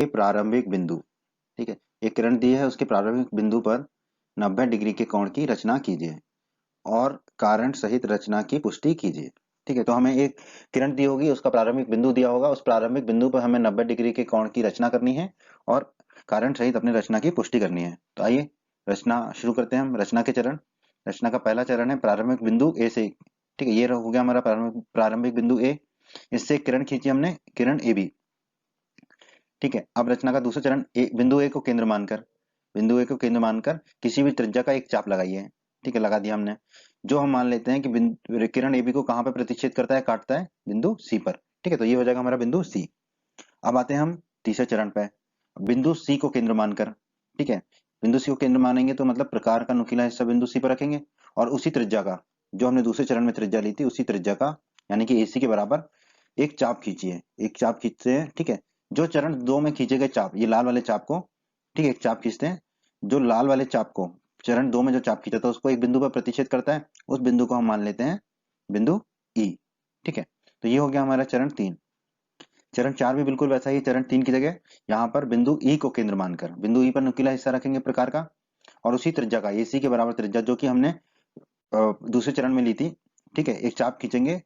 के प्रारंभिक बिंदु, ठीक है, एक किरण दी है, उसके प्रारंभिक बिंदु पर 90 डिग्री के कोण की रचना कीजिए और कारण सहित रचना की पुष्टि कीजिए। ठीक है, तो हमें एक किरण दी होगी, उसका प्रारंभिक बिंदु दिया होगा, उस प्रारंभिक बिंदु पर हमें 90 डिग्री के कोण की रचना करनी है और कारण सहित अपनी रचना की पुष्टि करनी है। तो आइए रचना शुरू करते हैं हम। रचना के चरण, रचना का पहला चरण है प्रारंभिक बिंदु ए से। ठीक है, ये हो गया हमारा प्रारंभिक बिंदु ए। इससे एक किरण खींची हमने, किरण ए बी। ठीक है, अब रचना का दूसरा चरण, बिंदु ए को केंद्र मानकर, बिंदु ए को केंद्र मानकर किसी भी त्रिज्या का एक चाप लगाइए। ठीक है, लगा दिया हमने। जो हम मान लेते हैं कि किरण एबी को कहाँ पे प्रतिच्छेद करता है, काटता है, बिंदु सी पर। ठीक है, तो ये हो जाएगा हमारा बिंदु सी। अब आते हैं हम तीसरे चरण पे, बिंदु सी को केंद्र मानकर। ठीक है, बिंदु सी को केंद्र मानेंगे तो मतलब प्रकार का नुकीला हिस्सा बिंदु सी पर रखेंगे और उसी त्रिज्या का, जो हमने दूसरे चरण में त्रिज्या ली थी, उसी त्रिज्या का यानी कि एसी के बराबर एक चाप खींचिए। एक चाप खींचते हैं। ठीक है, जो चरण दो में खींचे गए चाप, ये लाल वाले चाप को, ठीक है, एक चाप खींचते हैं। जो लाल वाले चाप को चरण दो में जो चाप खींचा था उसको एक बिंदु पर प्रतिच्छेद करता है, उस बिंदु को हम मान लेते हैं बिंदु ई। ठीक है, तो ये हो गया हमारा चरण तीन। चरण चार भी बिल्कुल वैसा ही, चरण तीन की जगह यहाँ पर बिंदु ई को केंद्र मानकर बिंदु ई पर नुकीला हिस्सा रखेंगे प्रकार का और उसी त्रिज्या का, एसी के बराबर त्रिज्या जो कि हमने दूसरे चरण में ली थी। ठीक है, एक चाप खींचेंगे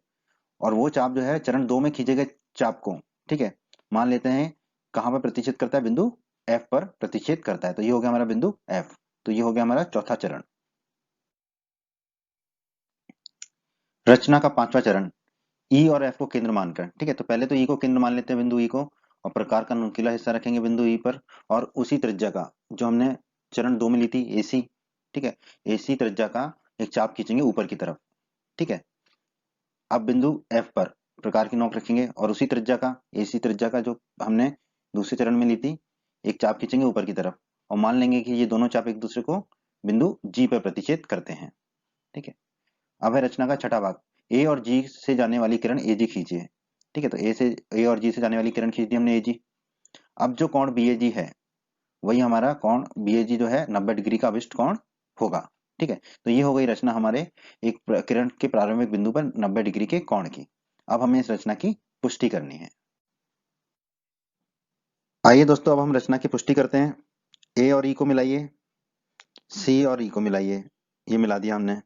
और वो चाप जो है चरण दो में खींचे गए चाप को, ठीक है, मान लेते हैं कहाँ पर प्रतिच्छेद करता है, बिंदु एफ पर प्रतिच्छेद करता है। तो ये हो गया हमारा बिंदु एफ। तो ये हो गया हमारा चौथा चरण। रचना का पांचवा चरण, ई और एफ को केंद्र मानकर। ठीक है, तो पहले तो ई को केंद्र मान लेते हैं, बिंदु ई को, और प्रकार का नुकीला हिस्सा रखेंगे बिंदु ई पर और उसी त्रिज्या का, जो हमने चरण दो में ली थी, एसी। ठीक है, एसी त्रिज्या का एक चाप खींचेंगे ऊपर की तरफ। ठीक है, अब बिंदु एफ पर प्रकार की नोक रखेंगे और उसी त्रिज्या का, एसी त्रिज्या का, जो हमने दूसरे चरण में ली थी, एक चाप खींचेंगे ऊपर की तरफ और मान लेंगे कि ये दोनों चाप एक दूसरे को बिंदु जी पर प्रतिच्छेद करते हैं। ठीक है, अब है रचना का छठा भाग, ए और जी से जाने वाली किरण ए जी खींचिए। ठीक है, तो ए और जी से जाने वाली किरण खींच दी हमने ए जी। अब जो कोण बी ए जी है, वही हमारा कोण बी ए जी जो है 90 डिग्री का अभिष्ट कोण होगा। ठीक है, तो ये हो गई रचना हमारे एक किरण के प्रारंभिक बिंदु पर 90 डिग्री के कोण की। अब हमें इस रचना की पुष्टि करनी है। आइए दोस्तों, अब हम रचना की पुष्टि करते हैं। ए और ई को मिलाइए, सी और ई को मिलाइए, ये मिला दिया हमने।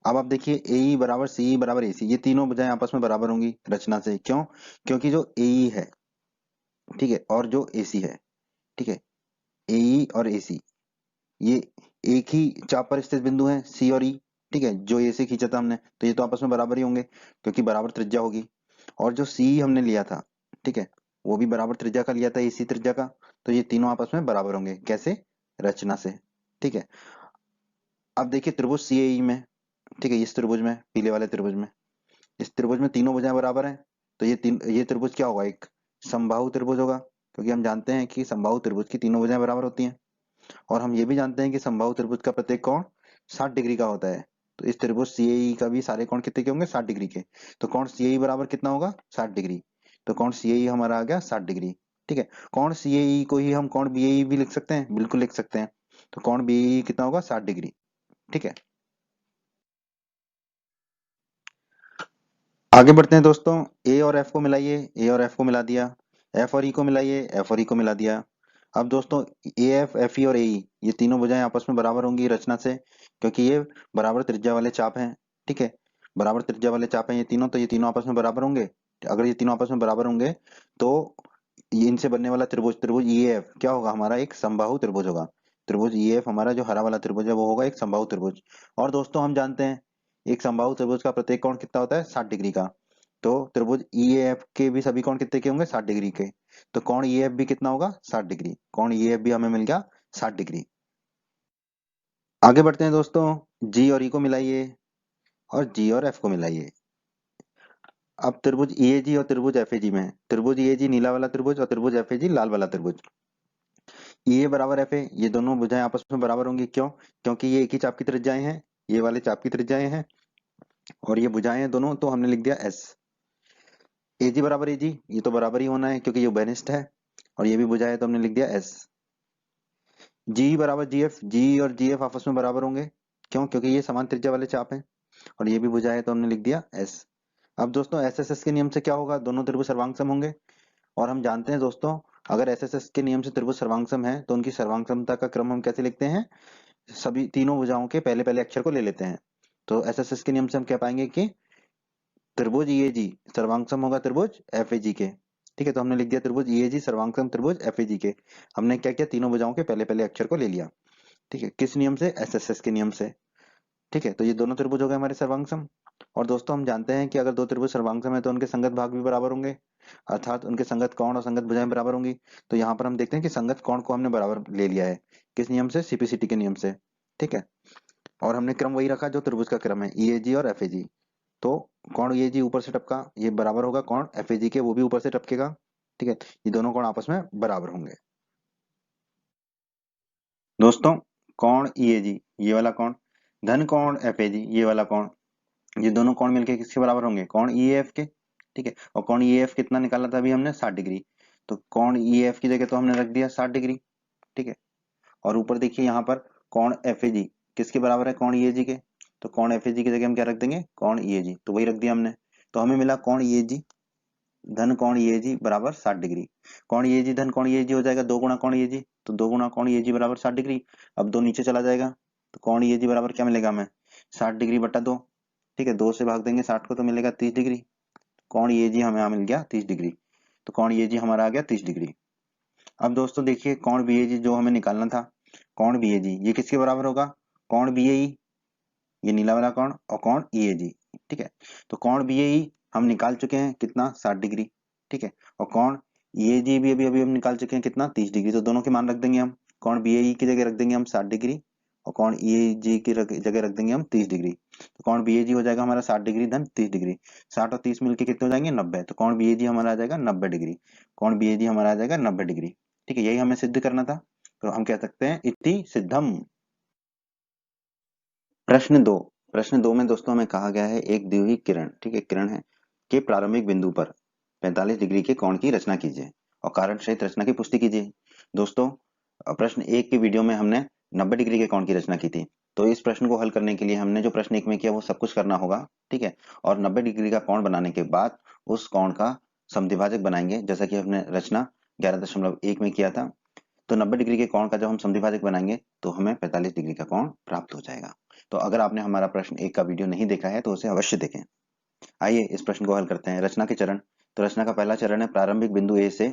अब आप देखिए, ए ई बराबर सी ई बराबर ए सी, ये तीनों भुजाएं आपस में बराबर होंगी रचना से। क्यों? क्योंकि जो ए ई है, ठीक है, और जो ए सी है, ठीक है, ए ई और ए सी, ये एक ही चाप पर स्थित बिंदु है, सी और ई। ठीक है, जो ए से खींचा था हमने, तो ये तो आपस में बराबर ही होंगे क्योंकि बराबर त्रिज्या होगी। और जो सी हमने लिया था, ठीक है, वो भी बराबर त्रिज्या का लिया था, एसी त्रिज्या का। तो ये तीनों आपस में बराबर होंगे। कैसे? रचना से। ठीक है, अब देखिए त्रिभुज सी ई में, ठीक है, इस त्रिभुज में, पीले वाले त्रिभुज में, इस त्रिभुज में तीनों भुजाएं बराबर हैं। तो ये त्रिभुज क्या होगा? एक समबाहु त्रिभुज होगा, क्योंकि हम जानते हैं कि समबाहु त्रिभुज की तीनों भुजाएं बराबर होती हैं। और हम ये भी जानते हैं कि समबाहु त्रिभुज का प्रत्येक कोण 60 डिग्री का होता है। तो इस त्रिभुज सीएई का भी सारे कोण कितने के होंगे? 60 डिग्री के। तो कोण सीएई बराबर कितना होगा? 60 डिग्री। तो कोण सीएई हमारा आ गया 60 डिग्री। ठीक है, कोण सीएई को ही हम कोण बीएई भी लिख सकते हैं, बिल्कुल लिख सकते हैं। तो कोण बीएई कितना होगा? 60 डिग्री। ठीक है, आगे बढ़ते हैं दोस्तों। ए और एफ को मिलाइए, ए और एफ को मिला दिया। एफ और ई को मिलाइए, एफ और ई को मिला दिया। अब दोस्तों, ए एफ, एफ ई और ए ई, ये तीनों भुजाएं आपस में बराबर होंगी रचना से, क्योंकि ये बराबर त्रिज्या वाले चाप हैं। ठीक है, बराबर त्रिज्या वाले चाप हैं ये तीनों, तो ये तीनों आपस में बराबर होंगे। अगर ये तीनों आपस में बराबर होंगे तो ये इनसे बनने वाला त्रिभुज, त्रिभुज ई एफ क्या होगा? हमारा एक समबाहु त्रिभुज होगा। त्रिभुज ई एफ हमारा जो हरा वाला त्रिभुज है वो होगा एक समबाहु त्रिभुज। और दोस्तों हम जानते हैं एक समबाहु त्रिभुज का प्रत्येक कोण कितना होता है? 60 डिग्री का। तो त्रिभुज ईएएफ के भी सभी कोण कितने के होंगे? 60 डिग्री के। तो कोण ईएएफ भी कितना होगा? 60 डिग्री। कोण ईएएफ भी हमें मिल गया 60 डिग्री। आगे बढ़ते हैं दोस्तों, जी और ई को मिलाइए और जी और एफ को मिलाइए। अब त्रिभुज ईएजी और त्रिभुज एफएजी में, त्रिभुज ईएजी नीला वाला त्रिभुज और त्रिभुज एफएजी लाल वाला त्रिभुज। ये बराबर एफ है, ये दोनों भुजाएं आपस में बराबर होंगी। क्यों? क्योंकि ये एक ही चाप की त्रिज्याएं हैं, ये वाले चाप की त्रिज्याएं हैं और ये भुजाएं हैं दोनों, तो हमने लिख दिया एस। एजी बराबर एजी, ये तो बराबर ही होना है क्योंकि ये बेनिस्ट है और ये भी भुजा है, तो हमने लिख दिया एस। जी बराबर जी एफ, जी और जी एफ आपस में बराबर होंगे। क्यों? क्योंकि ये समान त्रिज्या वाले चाप हैं और ये भी भुजा है, तो हमने लिख दिया एस। अब दोस्तों एस एस एस के नियम से क्या होगा? दोनों त्रिभुज सर्वांग सम होंगे। और हम जानते हैं दोस्तों, अगर एसएसएस के नियम से त्रिभुज सर्वांगसम है तो उनकी सर्वांगसमता का क्रम हम कैसे लिखते हैं? सभी तीनों भुजाओं के पहले पहले अक्षर को ले लेते हैं। तो एसएसएस के नियम से हम क्या पाएंगे कि त्रिभुज ईएजी सर्वांगसम होगा त्रिभुज एफएजी के। ठीक है, तो हमने लिख दिया त्रिभुज ईएजी सर्वांगसम त्रिभुज एफएजी के। हमने क्या किया, तीनों भुजाओं के पहले पहले अक्षर को ले लिया। ठीक है, किस नियम से? एसएसएस के नियम से। ठीक है, तो ये दोनों त्रिभुज हो गए हमारे सर्वांगसम। और दोस्तों हम जानते हैं कि अगर दो त्रिभुज सर्वांगसम है तो उनके संगत भाग भी बराबर होंगे, अर्थात उनके संगत कोण और संगत भुजाएं बराबर होंगी। तो यहाँ पर हम देखते हैं कि संगत कोण को हमने बराबर ले लिया है। किस नियम से? सीपीसीटी के नियम से। ठीक है, और हमने क्रम वही रखा जो त्रिभुज का क्रम है, ईएजी और एफएजी। तो कोण ईएजी ऊपर से टपका, ये बराबर होगा कोण एफएजी के, वो भी ऊपर से टपकेगा। ठीक है, ये दोनों कोण आपस में बराबर होंगे। दोस्तों कोण ईएजी ये वाला कोण, धन कोण एफएजी ये वाला कोण, ये दोनों कोण मिलके किसके बराबर होंगे? कोण ईएफ के। ठीक है, और कोण ईएफ कितना निकाला था अभी हमने? 60 डिग्री। तो कोण ईएफ की जगह तो हमने रख दिया 60 डिग्री। ठीक है, और ऊपर देखिए यहाँ पर कोण एफएजी किसके बराबर है? कोण ईएजी के। तो कोण एफएजी की जगह हम क्या रख देंगे? कोण ईएजी, तो वही रख दिया हमने। तो हमें मिला कोण ईएजी धन कोण ईएजी बराबर 60 डिग्री। कोण ईएजी धन कोण ईएजी हो जाएगा 2 गुणा कोण ईएजी, तो 2 गुणा कोण ईएजी बराबर 60 डिग्री। अब 2 नीचे चला जाएगा तो कोण ईएजी बराबर क्या मिलेगा हमें? 60 डिग्री बटा 2। ठीक है, 2 से भाग देंगे 60 को तो मिलेगा 30 डिग्री। कोण ईएजी हमें यहाँ मिल गया 30 डिग्री। तो कोण ईएजी हमारा आ गया 30 डिग्री। अब दोस्तों देखिए कोण बीएजी जो हमें निकालना था, कोण बीएजी ये किसके बराबर होगा? कोण बीएई, ये नीला वाला कोण, और कोण ईएजी। ठीक है, तो कोण बीएई हम निकाल चुके हैं कितना? 60 डिग्री। ठीक है, और कोण ईएजी भी अभी अभी हम निकाल चुके हैं कितना? 30 डिग्री। तो दोनों के मान रख देंगे हम, कोण बीएई की जगह रख देंगे हम 60 डिग्री, और कोण ईएजी की जगह रख देंगे हम 30 डिग्री। तो कोण बीएजी हो जाएगा हमारा 60 डिग्री धन 30 डिग्री। 60 और 30 मिलके कितने हो जाएंगे? 90। तो कोण बीएजी हमारा आ जाएगा 90 डिग्री। कोण बीएजी हमारा आ जाएगा 90 डिग्री। ठीक है, यही हमें सिद्ध करना था। तो हम कह सकते हैं इति सिद्धम। प्रश्न 2 में दोस्तों हमें कहा गया है एक द्विहीय किरण, ठीक है किरण है, के प्रारंभिक बिंदु पर 45 डिग्री के कोण की रचना कीजिए और कारण सहित रचना की पुष्टि कीजिए। दोस्तों प्रश्न 1 के वीडियो में हमने 90 डिग्री के कोण की रचना की थी। तो इस प्रश्न को हल करने के लिए हमने जो प्रश्न 1 में किया वो सब कुछ करना होगा। ठीक है, और 90 डिग्री का कोण बनाने के बाद उस कोण का समद्विभाजक बनाएंगे, जैसा कि हमने रचना 11.1 में किया था। तो 90 डिग्री के कोण का जब हम समद्विभाजक बनाएंगे तो हमें 45 डिग्री का कोण प्राप्त हो जाएगा। तो अगर आपने हमारा प्रश्न 1 का वीडियो नहीं देखा है तो उसे अवश्य देखें। आइए इस प्रश्न को हल करते हैं। रचना के चरण। तो रचना का पहला चरण है प्रारंभिक बिंदु ए से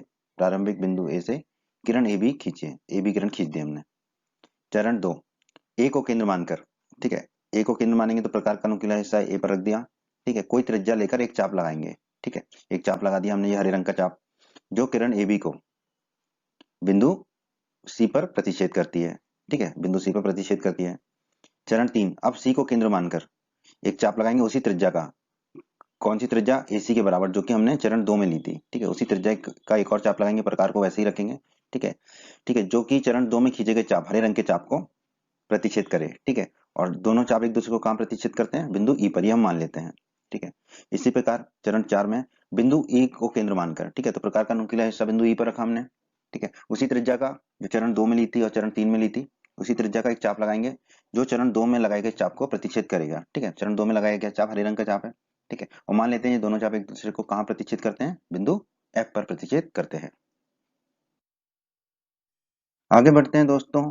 किरण ए बी खींचिए। ए बी किरण खींच दी हमने। चरण 2, ए को केंद्र मानकर, ठीक है, ए को केंद्र मानेंगे तो प्रकार का नुकीला हिस्सा ए पर रख दिया। ठीक है, कोई त्रिज्या लेकर एक चाप लगाएंगे। ठीक है, एक चाप लगा दिया हमने, ये हरे रंग का चाप, जो किरण ए बी को बिंदु सी पर प्रतिच्छेद करती है। ठीक है, बिंदु सी पर प्रतिच्छेद करती है। चरण 3, अब सी को केंद्र मानकर एक चाप लगाएंगे उसी त्रिज्या का। कौन सी त्रिज्या? एसी के बराबर, जो कि हमने चरण 2 में ली थी। ठीक है, उसी त्रिज्या का एक और चाप लगाएंगे, प्रकार को वैसे ही रखेंगे। ठीक है, ठीक है, जो कि चरण 2 में खींचे गए चाप, हरे रंग के चाप को प्रतिच्छेद करे। ठीक है, और दोनों चाप एक दूसरे को कहां प्रतिच्छेद करते हैं? बिंदु ई पर, ये हम मान लेते हैं। ठीक है, इसी प्रकार चरण 4 में बिंदु ई को केंद्र मानकर, ठीक है, तो प्रकार का नुकीला हिस्सा बिंदु ई पर रखा हमने। ठीक है, उसी त्रिज्या का जो चरण 2 में ली थी और चरण 3 में ली थी, उसी त्रिज्या का एक चाप लगाएंगे जो चरण 2 में लगाए गए चाप को प्रतिच्छेद करेगा। ठीक है, चरण 2 में लगाया गया चाप हरे रंग का चाप है। ठीक है, और मान लेते हैं ये दोनों चाप एक दूसरे को कहां प्रतिच्छेद करते हैं? बिंदु एफ पर प्रतिच्छेद करते हैं। आगे बढ़ते हैं दोस्तों।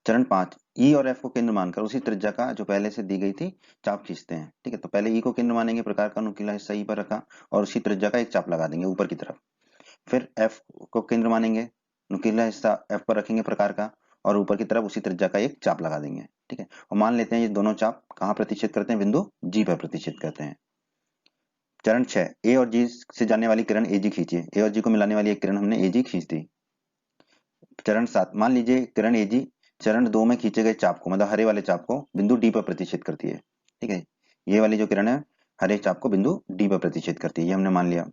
चरण 5, ई और एफ को केंद्र मानकर उसी त्रिज्या का जो पहले से दी गई थी चाप खींचते हैं। ठीक है, तो पहले ई को केंद्र मानेंगे, प्रकार का नुकीला हिस्सा ई पर रखा और उसी त्रिज्या का एक चाप लगा देंगे ऊपर की तरफ। फिर एफ को केंद्र मानेंगे, नुकीला हिस्सा एफ पर रखेंगे प्रकार का, और ऊपर की तरफ उसी त्रिज्या का एक चाप लगा देंगे। ठीक है, और मान लेते हैं ये दोनों चाप कहाँ प्रतिच्छेद करते हैं? बिंदु जी पर प्रतिच्छेद करते हैं। चरण 6, ए और जी से जाने वाली किरण ए जी खींचिए। ए और जी को मिलाने वाली एक किरण हमने ए जी खींच दी। चरण 7, मान लीजिए किरण ए जी चरण 2 में खींचे गए चाप को, मतलब हरे वाले चाप को बिंदु डी पर प्रतिच्छेद करती है। ठीक है, ये वाली जो किरण है हरे चाप को बिंदु डी पर प्रतिच्छेद करती है, ये हमने मान लिया।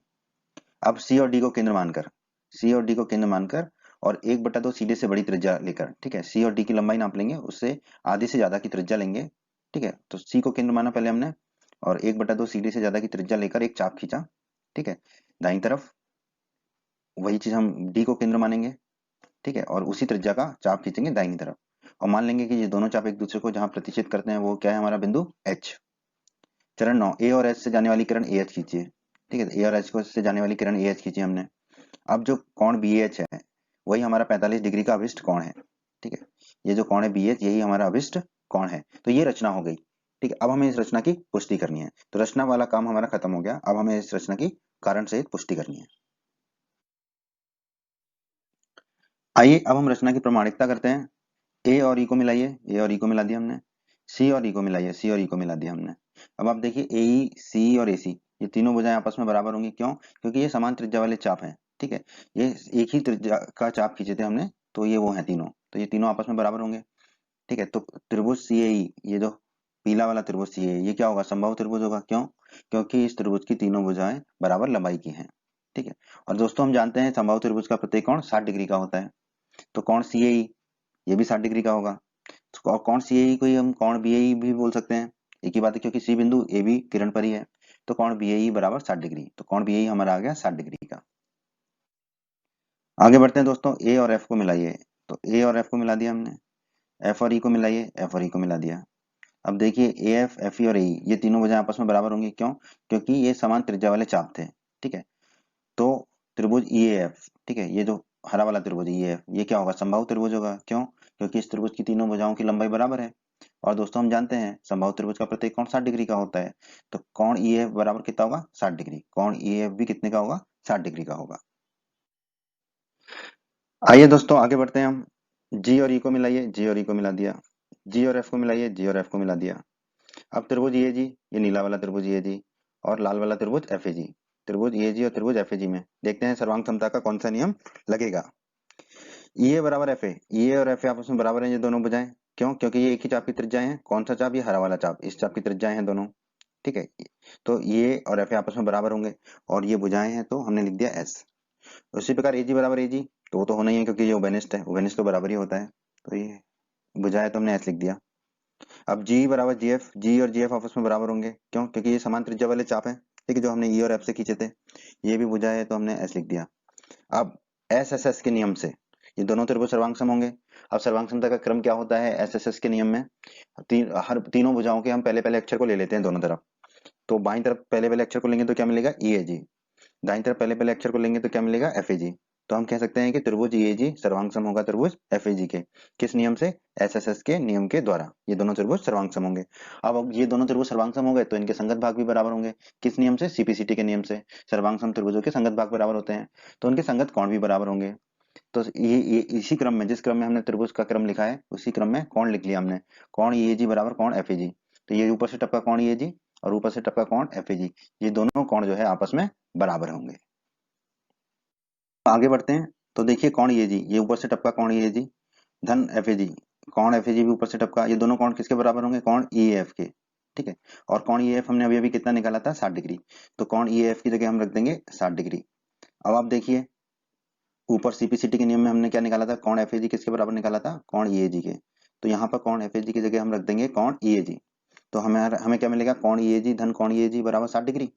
अब सी और डी को केंद्र मानकर, सी और डी को केंद्र मानकर और 1/2 सीधे से बड़ी त्रिज्या लेकर, ठीक है, सी और डी की लंबाई नाप लेंगे, उससे आधी से ज्यादा की त्रिज्या लेंगे। ठीक है, तो सी को केंद्र माना पहले हमने, और 1/2 सीधे से ज्यादा की त्रिज्या लेकर एक चाप खींचा। ठीक है, दाईं तरफ वही चीज हम डी को केंद्र मानेंगे। ठीक है, और उसी त्रिज्या का चाप खींचेंगे दाहिनी तरफ, और मान लेंगे कि ये दोनों चाप एक दूसरे को जहां प्रतिच्छेद करते हैं वो क्या है? हमारा बिंदु एच। चरण 9, ए और एच से जाने वाली किरण ए एच खींचिए। ठीक है, ए और एच को से जाने वाली किरण ए एच खींची हमने। अब जो कोण बी एच है वही हमारा 45 डिग्री का अभिष्ट कोण है। ठीक है, ये जो कोण है BH यही हमारा अभिष्ट कोण है। तो ये रचना हो गई। ठीक है, अब हमें इस रचना की पुष्टि करनी है। तो रचना वाला काम हमारा खत्म हो गया, अब हमें इस रचना की कारण सहित पुष्टि करनी है। आइए अब हम रचना की प्रामाणिकता करते हैं। ए और ई को मिलाइए, ए और ई को मिला दिया हमने। सी और ई को मिलाइए, सी और ई को मिला दिया हमने। अब आप देखिए ए ई सी और ए सी ये तीनों भुजाएं आपस में बराबर होंगी। क्यों? क्योंकि ये समान त्रिज्या वाले चाप हैं। ठीक है, ये एक ही त्रिज्या का चाप खींचे थे हमने, तो ये वो हैं तीनों, तो ये तीनों आपस में बराबर होंगे। ठीक है, तो त्रिभुज सी ए ई, ये जो पीला वाला त्रिभुज सी ए, ये क्या होगा? समबाहु त्रिभुज होगा। क्यों? क्योंकि इस त्रिभुज की तीनों भुजाएं बराबर लंबाई की हैं। ठीक है, और दोस्तों हम जानते हैं समबाहु त्रिभुज का प्रत्येक कोण 60 डिग्री का होता है। तो कोण सी ए ई ये भी 60 डिग्री का होगा। और कोण सी ए ई को ही हम कोण बी ए ई भी बोल सकते हैं। एक ही बात है, क्योंकि सी बिंदु ए बी किरण पर ही है। तो कोण बी ए ई बराबर 60 डिग्री। तो कोण बी ए ई हमारा आ गया 60 डिग्री का। आगे बढ़ते हैं दोस्तों, ए और एफ को मिलाइए। तो ए और एफ को मिला दिया हमने। एफ और ई को मिलाइए, एफ और ई को मिला दिया। अब देखिए ए एफ, एफ ई और ए ई ये तीनों भुजाएं आपस में बराबर होंगी। क्यों? क्योंकि ये समान त्रिज्या वाले चाप थे। ठीक है, तो त्रिभुज ई एफ, ठीक है, ये जो हरा वाला त्रिभुज ई एफ ये क्या होगा? समबाहु त्रिभुज होगा। क्यों? क्योंकि इस त्रिभुज की तीनों भुजाओं की लंबाई बराबर है। और दोस्तों हम जानते हैं समबाहु त्रिभुज का प्रत्येक कोण 60 डिग्री का होता है। तो कोण ई एफ बराबर कितना होगा? 60 डिग्री। कोण ई एफ भी कितने का होगा? 60 डिग्री का होगा। आइए दोस्तों आगे बढ़ते हैं हम। जी और ई को मिलाइए, जी और ई को मिला दिया। जी और एफ को मिलाइए, जी और एफ को मिला दिया। अब त्रिभुज ये जी, ये नीला वाला त्रिभुज ये जी और लाल वाला त्रिभुज एफ ए जी। त्रिभुज ये जी और त्रिभुज एफ ए जी में देखते हैं सर्वांग समता का कौन सा नियम लगेगा। ये बराबर एफ ए, ये और एफ ए आपस में बराबर हैं ये दोनों भुजाएं। क्यों? क्योंकि ये एक ही चाप की त्रिज्याएं हैं। कौन सा चाप? ये हरा वाला चाप, इस चाप की त्रिज्याएं हैं दोनों। ठीक है, तो ये और एफ ए आपस में बराबर होंगे और ये भुजाएं हैं, तो हमने लिख दिया एस। उसी प्रकार एजी बराबर एजी, तो वो तो होना ही है क्योंकि ये ओबेनिस्ट है, ओबेनिस्ट तो बराबर ही होता है। तो ये भुजाएं तो हमने एस लिख दिया। अब जी बराबर जी एफ, जी और जी एफ आपस में बराबर होंगे। क्यों? क्योंकि ये समान त्रिज्या वाले चाप हैं। ठीक है, जो हमने ई और एफ से खींचे थे। ये भी भुजाएं है तो हमने एस लिख दिया। अब एस एस एस के नियम से ये दोनों त्रिभुज सर्वांग सम होंगे। अब सर्वांग समता का क्रम क्या होता है एस एस एस के नियम में? हर तीनों भुजाओं के हम पहले पहले अक्षर को ले लेते हैं दोनों तरफ। तो बाईं तरफ पहले पहले अक्षर को लेंगे तो क्या मिलेगा? ई ए जी। दाईं तरफ पहले पहले अक्षर को लेंगे तो क्या मिलेगा? एफ ए जी। तो हम कह सकते हैं कि त्रिभुज ई ए जी सर्वांग सम होगा त्रिभुज एफ ए जी के। किस नियम से? एस एस एस के नियम के द्वारा ये दोनों त्रिभुज सर्वांग सम होंगे। अब ये दोनों त्रिभुज सर्वांग सम हो गए तो इनके संगत भाग भी बराबर होंगे। किस नियम से? सीपीसीटी के नियम से। सर्वांग सम त्रिभुजों के संगत भाग बराबर होते हैं, तो उनके संगत कोण भी बराबर होंगे। तो ये इसी क्रम में, जिस क्रम में हमने त्रिभुज का क्रम लिखा है उसी क्रम में कोण लिख लिया हमने। कोण ई ए जी बराबर कोण एफ ए जी। तो ये ऊपर से टपका कोण ई ए जी और ऊपर से टपका कोण एफ ए जी, ये दोनों कोण जो है आपस में बराबर होंगे। आगे बढ़ते हैं। तो देखिए कोण ये जी, ये ऊपर से टपका कोण ये जी धन एफ ए जी, कोण एफ ए जी भी ऊपर से टपका, ये दोनों कोण किसके बराबर होंगे? कोण ई एफ के। ठीक है, और कोण ई एफ हमने अभी अभी कितना निकाला था? 60 डिग्री। तो कोण ई एफ की जगह हम रख देंगे 60 डिग्री। अब आप देखिए ऊपर सीपीसीटी के नियम में हमने क्या निकाला था? कोण एफ ए जी किसके बराबर निकाला था? कोण ई ए जी के। तो यहाँ पर कोण एफ ए जी की जगह हम रख देंगे कोण ई ए जी। तो हमें हमें क्या मिलेगा? कोण ई ए जी धन कोण ई ए जी बराबर 60 डिग्री।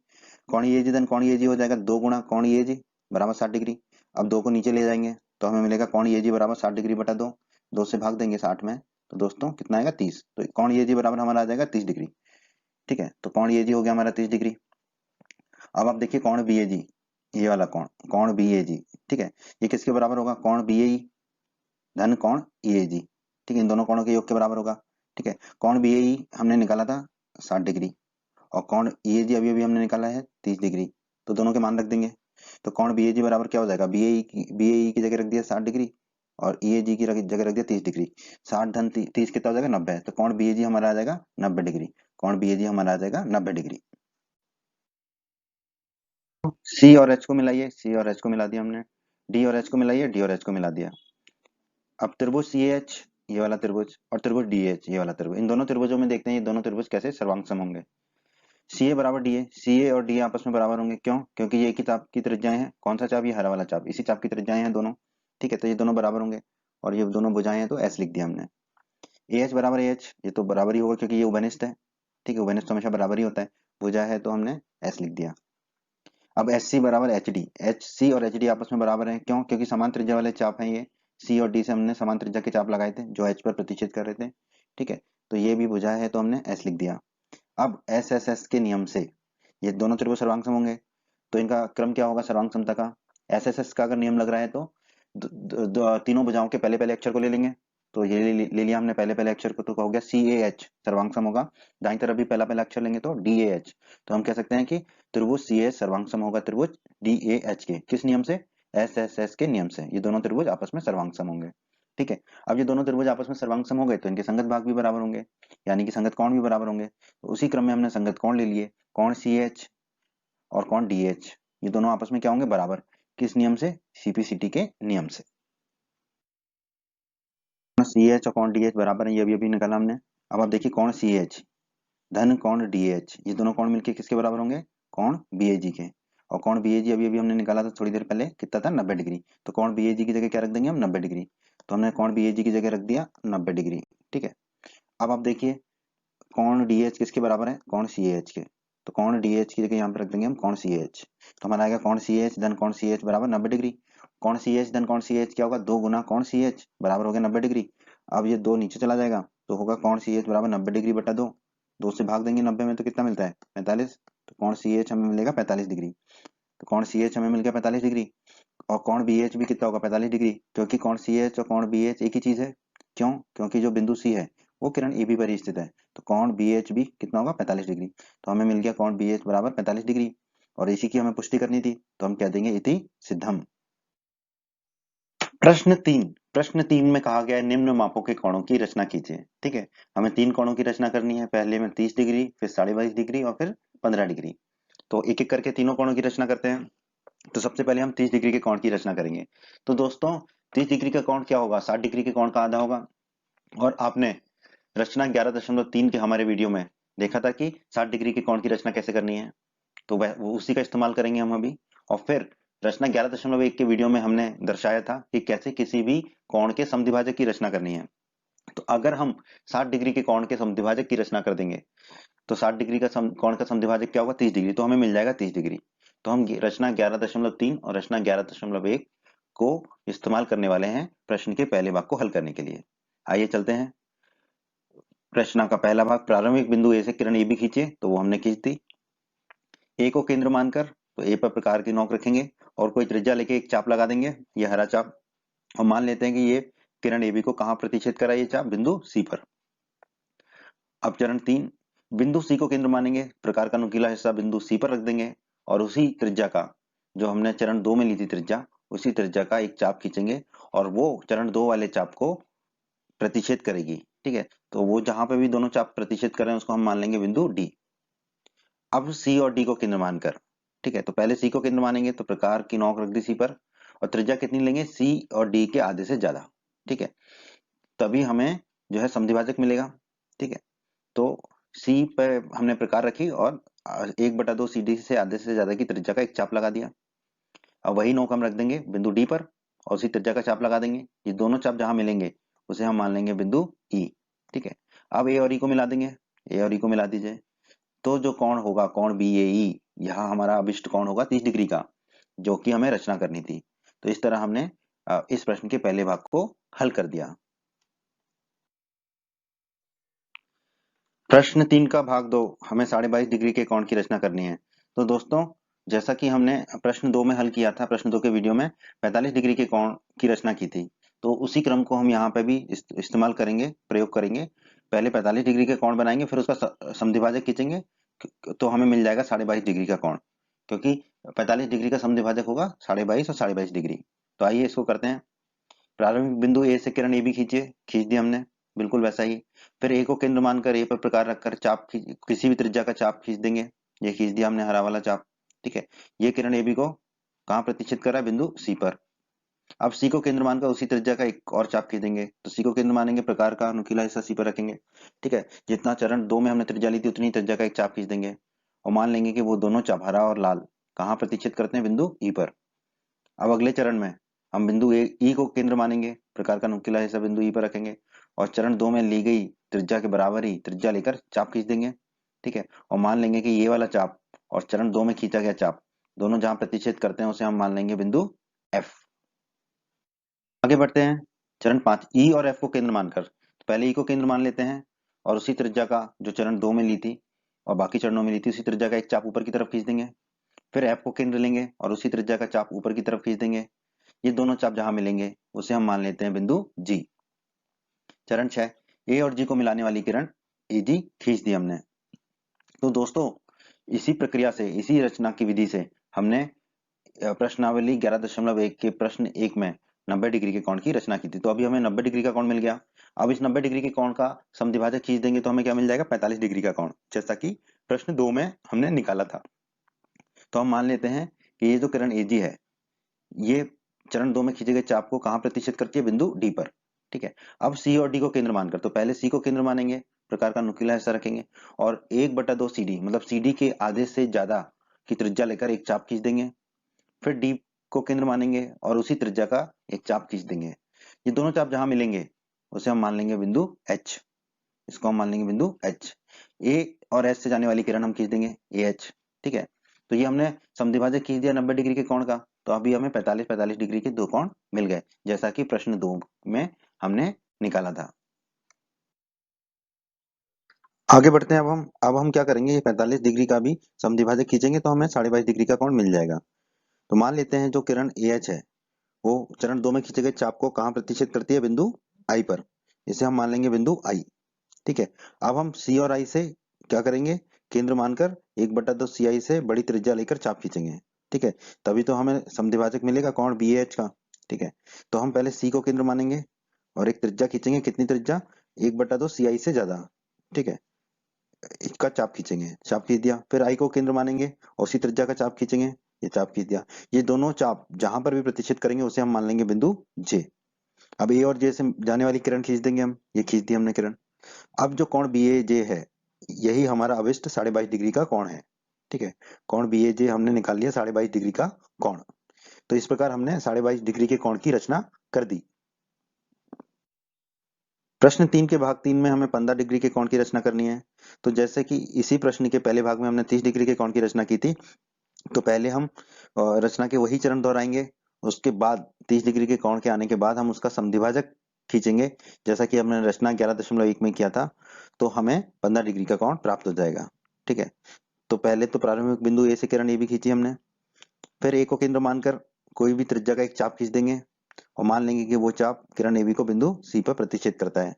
कोण ई ए जी धन कोण ई ए जी हो जाएगा 2 गुणा कोण ई ए जी बराबर 60 डिग्री। अब 2 को नीचे ले जाएंगे तो हमें मिलेगा कोण ई ए जी बराबर 60 डिग्री बटा 2। 2 से भाग देंगे 60 में, तो दोस्तों कितना आएगा? 30। तो कोण ई ए जी बराबर हमारा आ जाएगा 30 डिग्री। ठीक है, तो कोण ई ए जी हो गया हमारा 30 डिग्री। अब आप देखिए कोण बी ए जी, ये वाला कोण, कोण बी ए जी, ठीक है, ये किसके बराबर होगा? कोण बी ए धन कोण ई ए जी। ठीक है, इन दोनों कोणों के योग के बराबर होगा। ठीक है, कोण बी ए हमने निकाला था 60 डिग्री और कोण ई ए जी अभी अभी हमने निकाला है 30 डिग्री। तो दोनों के मान रख देंगे। तो कोण बी ए जी बराबर क्या हो जाएगा? बी ए की जगह रख दिया 60 डिग्री और ई ए जी की जगह रख दिया 30 डिग्री। 60 धन 30 कितना हो जाएगा? 90। तो कोण बी ए जी हमारा आ जाएगा 90 डिग्री। कोण बी ए जी हमारा आ जाएगा 90 डिग्री। सी और एच को मिलाइए, सी और एच को मिला दिया हमने। डी और एच को मिलाइए, डी और एच को मिला दिया। अब त्रिभुज सी एच ये वाला त्रिभुज और त्रिभुज डी एच ये वाला त्रिभुज, इन दोनों त्रिभुजों में देखते हैं ये दोनों त्रिभुज कैसे सर्वांग सम होंगे। सी ए बराबर डी ए, सी ए और डी ए आपस में बराबर होंगे। क्यों? क्योंकि ये एक ही चाप की त्रिज्याएं हैं। कौन सा चाप? ये हरा वाला चाप, इसी चाप की त्रिज्याएं हैं दोनों। ठीक है, तो ये दोनों बराबर होंगे और ये दोनों भुजाएं हैं तो एस लिख दिया हमने। ए एच बराबर ए एच, ये तो बराबर ही होगा क्योंकि ये उभयनिष्ठ है। ठीक है, उभयनिष्ठ हमेशा बराबर ही होता है। भुजा है तो हमने एस लिख दिया। अब एच सी बराबर एच डी, एच सी और एच डी आपस में बराबर हैं। क्यों? क्योंकि समान त्रिज्या वाले चाप हैं ये। सी और डी से हमने समान त्रिज्या के चाप लगाए थे जो एच पर प्रतिच्छेद कर रहे थे। ठीक है, तो ये भी भुजा है तो हमने एस लिख दिया। अब एस एस एस के नियम से ये दोनों त्रिभुज सर्वांग सम होंगे। तो इनका क्रम क्या होगा सर्वांग समता का? एस एस एस का अगर नियम लग रहा है तो तीनों भुजाओं के पहले पहले अक्षर को ले लेंगे। तो ये ले लिया हमने पहले पहले अक्षर को, तो हो गया CAH, सर्वांग सम होगा। दाईं तरफ भी पहला पहला अक्षर लेंगे तो DAH। तो हम कह सकते हैं कि त्रिभुज CAH सर्वांग सम होगा त्रिभुज DAH के। किस नियम से? SSS के नियम से। ये दोनों त्रिभुज आपस में सर्वांग सम होंगे। ठीक है, अब ये दोनों त्रिभुज आपस में सर्वांग सम हो गए तो इनके संगत भाग भी बराबर होंगे, यानी कि संगत कोण भी बराबर होंगे। तो उसी क्रम में हमने संगत कोण ले लिए, कोण CH और कोण DH, ये दोनों आपस में क्या होंगे? बराबर। किस नियम से? CPCT के नियम से। CH और कोण DH बराबर है, ये अभी निकाला हमने। अब आप देखिए कोण CH धन कोण DH, ये दोनों कोण मिलके किसके बराबर होंगे? कोण BAG के। और कोण BAG अभी अभी हमने निकाला था थोड़ी देर पहले, कितना था? 90 डिग्री। तो कोण BAG की जगह क्या रख देंगे हम? 90 डिग्री। तो हमने कोण BAG की जगह रख दिया 90 डिग्री। ठीक है, अब आप देखिए कोण DH किसके बराबर है? कोण CH के। तो कोण DH की जगह यहाँ पे रख देंगे हम कोण CH। तो हमारा आएगा कोण CH धन कोण CH बराबर 90 डिग्री। कोण CH धन कोण CH क्या होगा? 2 गुना कोण CH बराबर हो गया 90 डिग्री। अब ये 2 नीचे चला जाएगा तो होगा कोण CH बराबर 90 डिग्री बटा 2। 2 से भाग देंगे 90 में तो कितना मिलता है? 45। तो कोण CH हमें मिलेगा 45 डिग्री। तो कोण CH हमें मिल गया 45 डिग्री। और कोण BH भी कितना होगा? 45 डिग्री, क्योंकि कोण CH और कोण BH एक ही चीज है। क्यों? क्योंकि जो बिंदु C है वो किरण AB पर ही स्थित है। तो कोण BH भी कितना होगा? 45 डिग्री। तो हमें मिल गया कोण BH बराबर 45 डिग्री। और इसी की हमें पुष्टि करनी थी, तो हम कह देंगे इति सिद्धम। प्रश्न 3 में कहा गया है निम्न मापों के कोणों की रचना कीजिए। ठीक है, हमें 3 कोणों की रचना करनी है। पहले में 30 डिग्री, फिर 22.5 डिग्री और फिर 15 डिग्री। तो एक एक करके तीनों कोणों की रचना करते हैं। तो सबसे पहले हम 30 डिग्री के कोण की रचना करेंगे। तो दोस्तों 30 डिग्री का कोण क्या होगा? 60 डिग्री के कोण का आधा होगा। और आपने रचना 11.3 के हमारे वीडियो में देखा था कि 60 डिग्री के कोण की रचना कैसे करनी है। तो वह वो उसी का इस्तेमाल करेंगे हम अभी। और फिर रचना 11.1 के वीडियो में हमने दर्शाया था कि कैसे किसी भी कोण के समद्विभाजक की रचना करनी है। तो अगर हम 60 डिग्री के कोण के समद्विभाजक की रचना कर देंगे तो 60 डिग्री का कोण का समद्विभाजक क्या होगा? 30 डिग्री। तो हमें मिल जाएगा 30 डिग्री। तो हम रचना 11.3 और रचना 11.1 को इस्तेमाल करने वाले हैं प्रश्न के पहले भाग को हल करने के लिए। आइए चलते हैं। रचना का पहला भाग, प्रारंभिक बिंदु ए से किरण ए बी खींचे, तो वो हमने खींच दी। ए को केंद्र मानकर तो ए पर प्रकार की नोक रखेंगे और कोई त्रिज्या लेके एक चाप लगा देंगे, ये हरा चाप। और मान लेते हैं कि ये किरण ए बी को कहाँ प्रतिच्छेद करा? ये चाप बिंदु सी पर। अब चरण 3, बिंदु सी को केंद्र मानेंगे, प्रकार का नुकीला हिस्सा बिंदु सी पर रख देंगे और उसी त्रिज्या का, जो हमने चरण 2 में ली थी त्रिज्या, उसी त्रिज्या का एक चाप खींचेंगे और वो चरण 2 वाले चाप को प्रतिच्छेद करेगी। ठीक है, तो वो जहां पे भी दोनों चाप प्रतिच्छेद कर रहे हैं उसको हम मान लेंगे बिंदु डी। अब सी और डी को केंद्र मानकर, ठीक है, तो पहले सी को केंद्र मानेंगे तो प्रकार की नोक रख दी सी पर और त्रिज्या कितनी लेंगे? सी और डी के आधे से ज्यादा। ठीक है, तभी हमें जो है समद्विभाजक मिलेगा। ठीक है, तो सी पे हमने प्रकार रखी और 1/2 सी डी से आधे से ज्यादा की त्रिज्या का एक चाप लगा दिया। अब वही नोक हम रख देंगे बिंदु डी पर और उसी त्रिज्या का चाप लगा देंगे। ये दोनों चाप जहां मिलेंगे उसे हम मान लेंगे बिंदु ई। ठीक है, अब ए और ई को मिला देंगे, ए और ई को मिला दीजिए। तो जो कोण होगा कोण बी ए ई, यहाँ हमारा अभिष्ट कोण होगा 30 डिग्री का, जो कि हमें रचना करनी थी। तो इस तरह हमने इस प्रश्न के पहले भाग को हल कर दिया। प्रश्न 3 का भाग 2, हमें 22.5 डिग्री के कोण की रचना करनी है। तो दोस्तों जैसा कि हमने प्रश्न 2 में हल किया था, प्रश्न 2 के वीडियो में 45 डिग्री के कोण की रचना की थी, तो उसी क्रम को हम यहाँ पे भी इस्तेमाल करेंगे, प्रयोग करेंगे। पहले 45 डिग्री के कोण बनाएंगे, फिर उसका समद्विभाजक खींचेंगे, तो हमें मिल जाएगा 22.5 डिग्री का कोण, क्योंकि 45 डिग्री का समद्विभाजक होगा 22.5 और 22.5 डिग्री। तो आइए इसको करते हैं। प्रारंभिक बिंदु ए से किरण ए बी खींचिए, खींच दी हमने, बिल्कुल वैसा ही। फिर ए को केंद्र मानकर ए पर प्रकार रखकर चाप किसी भी त्रिज्या का चाप खींच देंगे, ये खींच दिया हमने हरा वाला चाप। ठीक है, ये किरण ए बी को कहाँ प्रतिच्छेद कर रहा है? बिंदु सी पर। अब सी को केंद्र मानकर उसी त्रिज्या का एक और चाप खींच देंगे, तो सी को केंद्र मानेंगे, प्रकार का नुकीला हिस्सा सी पर रखेंगे। ठीक है, जितना चरण 2 में हमने त्रिज्या ली थी उतनी त्रिज्या का एक चाप खींच देंगे और मान लेंगे कि वो दोनों चाप हरा और लाल कहाँ प्रतिच्छेद करते हैं? बिंदु ई पर। अब अगले चरण में हम बिंदु ई को केंद्र मानेंगे, प्रकार का नुकीला हिस्सा बिंदु ई पर रखेंगे और चरण 2 में ली गई त्रिज्या के बराबर ही त्रिज्या लेकर चाप खींच देंगे। ठीक है, और मान लेंगे कि ये वाला चाप और चरण 2 में खींचा गया चाप दोनों जहां प्रतिच्छेद करते हैं उसे हम मान लेंगे बिंदु एफ। आगे बढ़ते हैं। चरण 5, ई और एफ को केंद्र मानकर, तो पहले ई को केंद्र मान लेते हैं और उसी त्रिज्या का जो चरण 2 में ली थी और बाकी चरणों में ली थी उसी त्रिज्या का एक चाप ऊपर की तरफ खींच देंगे। फिर एफ को केंद्र लेंगे और उसी त्रिज्या का चाप ऊपर की तरफ खींच देंगे। ये दोनों चाप जहां मिलेंगे उसे हम मान लेते हैं बिंदु जी। चरण 6, ए और जी को मिलाने वाली किरण ए जी खींच दी हमने। तो दोस्तों इसी प्रक्रिया से, इसी रचना की विधि से हमने प्रश्नावली 11.1 के प्रश्न 1 में 90 डिग्री के कोण की रचना की थी। तो अभी हमें 90 डिग्री का कोण मिल गया। अब इस 90 डिग्री के कोण का समद्विभाजक खींच देंगे तो हमें क्या मिल जाएगा, 45 डिग्री का कोण, जैसा कि प्रश्न 2 में हमने निकाला था। तो हम मान लेते हैं कि ये जो किरण एजी है, ये चरण 2 में खींचे गए चाप को कहां प्रतिष्ठित करती है, बिंदु डी पर। ठीक है। अब सी और डी को केंद्र मानकर, तो पहले सी को केंद्र मानेंगे, प्रकार का नुकीला हिस्सा रखेंगे, और 1/2 CD मतलब CD के आधे से ज्यादा की त्रिज्या लेकर एक चाप खींच देंगे। फिर डी को केंद्र मानेंगे और उसी त्रिज्या का एक चाप खींच देंगे। ये दोनों चाप जहां मिलेंगे उसे हम मान लेंगे बिंदु एच। इसको हम मान लेंगे बिंदु एच। ए और एच से जाने वाली किरण हम खींच देंगे ए एच। ठीक है। तो ये हमने समद्विभाजक खींच दिया 90 डिग्री के कोण का, तो अभी हमें 45 डिग्री के दो कोण मिल गए, जैसा कि प्रश्न 2 में हमने निकाला था। आगे बढ़ते हैं। अब हम क्या करेंगे, ये 45 डिग्री का भी समद्विभाजक खींचेंगे तो हमें 22.5 डिग्री का कोण मिल जाएगा। तो मान लेते हैं जो किरण ए एच है वो चरण 2 में खींचे गए चाप को कहां प्रतिष्ठित करती है, बिंदु आई पर। इसे हम मान लेंगे बिंदु आई। ठीक है। अब हम सी और आई से क्या करेंगे, केंद्र मानकर 1/2 सी आई से बड़ी त्रिज्या लेकर चाप खींचेंगे। ठीक है। तभी तो हमें समद्विभाजक मिलेगा कोण बी एच का। ठीक है। तो हम पहले सी को केंद्र मानेंगे और एक त्रिज्या खींचेंगे, कितनी त्रिज्या, 1/2 सी आई से ज्यादा। ठीक है। इसका चाप खींचेंगे, चाप खींच दिया। फिर आई को केंद्र मानेंगे और उसी त्रिज्या का चाप खींचेंगे, ये चाप खींच दिया। ये दोनों चाप जहां पर भी प्रतिष्ठित करेंगे उसे हम मान लेंगे बिंदु जे। अब ए और जे से जाने वाली किरण खींच देंगे हम, ये खींच दी हमने किरण। अब जो कोण बी ए जे है, यही हमारा अविष्ट 22.5 डिग्री का कोण है। ठीक है। कोण बी ए जे हमने निकाल लिया 22.5 डिग्री का कोण। तो इस प्रकार हमने 22.5 डिग्री के कोण की रचना कर दी। प्रश्न 3 के भाग 3 में हमें 15 डिग्री के कोण की रचना करनी है। तो जैसे कि इसी प्रश्न के पहले भाग में हमने 30 डिग्री के कोण की रचना की थी, तो पहले हम रचना के वही चरण दोहराएंगे। उसके बाद 30 डिग्री के कोण के आने के बाद हम उसका समद्विभाजक खींचेंगे, जैसा कि हमने रचना 11.1 में किया था। तो हमें 15 डिग्री का कोण प्राप्त हो जाएगा। ठीक है। तो पहले तो प्रारंभिक बिंदु ए से किरण ए भी खींची हमने। फिर ए को केंद्र मानकर कोई भी त्रिज्या का एक चाप खींच देंगे और मान लेंगे कि वो चाप किरण ए बी को बिंदु सी पर प्रतिच्छेद करता है।